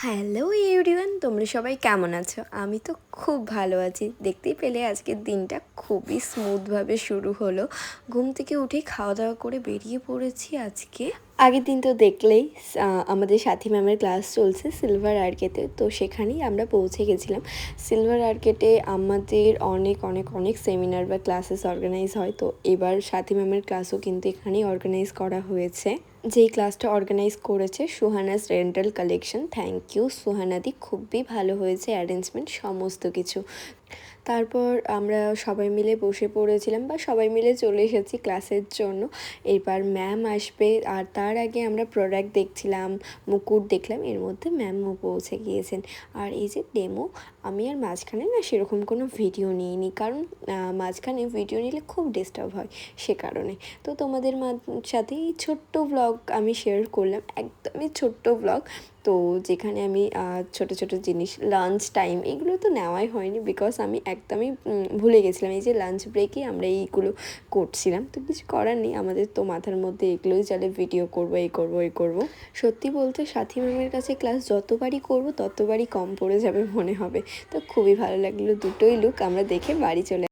Hello everyone, তোমরা সবাই কেমন আছো? আমি তো খুব ভালো আছি। দেখতেই পেলে আজকের দিনটা খুবই স্মুথভাবে শুরু হলো। ঘুম থেকে উঠে খাওয়া দাওয়া করে বেরিয়ে পড়েছি আজকে। আগের দিন তো দেখলেই আমাদের সাথী ম্যামের ক্লাস চলছে সিলভার আর্কেটে, তো সেখানেই আমরা পৌঁছে গেছিলাম। সিলভার আর্কেটে আমাদের অনেক অনেক অনেক সেমিনার বা ক্লাসেস অর্গানাইজ হয়, তো এবার সাথী ম্যামের ক্লাসও কিন্তু এখানেই অর্গানাইজ করা হয়েছে। যেই ক্লাসটা অর্গানাইজ করেছে সুহানাস রেন্টাল কালেকশন। থ্যাংক ইউ সুহানাদি, খুবই ভালো হয়েছে অ্যারেঞ্জমেন্ট সমস্ত কিছু। তারপর আমরা সবাই মিলে বসে পড়েছিলাম বা সবাই মিলে চলে এসেছি ক্লাসের জন্য। এবার ম্যাম আসবে, আর তার আগে আমরা প্রোডাক্ট দেখছিলাম, মুকুট দেখলাম, এর মধ্যে ম্যামও পৌঁছে গিয়েছেন। আর এই যে ডেমো, আমি আর মাঝখানে না সেরকম কোনো ভিডিও নিইনি, কারণ মাঝখানে ভিডিও নিলে খুব ডিস্টার্ব হয় সে কারণে। তো তোমাদের সাথে এই ছোট্ট ব্লগ আমি শেয়ার করলাম, একদমই ছোট্ট ব্লগ। তো যেখানে আমি ছোট ছোট জিনিস, লাঞ্চ টাইম এগুলো তো নেওয়াই হয়নি, বিকজ আমি একদমই ভুলে গেছিলাম। এই যে লাঞ্চ ব্রেকে আমরা এইগুলো করছিলাম, তো কিছু করার নেই, আমাদের তো মাথার মধ্যে এগুলোই চলে, ভিডিও করবো, এই করবো এই করবো। সত্যি বলতে সাথী ম্যামের কাছে ক্লাস যতবারই করবো ততবারই কম পড়ে যাবে মনে হবে। তো খুবই ভালো লাগলো দুটোই লুক আমরা দেখে বাড়ি চলে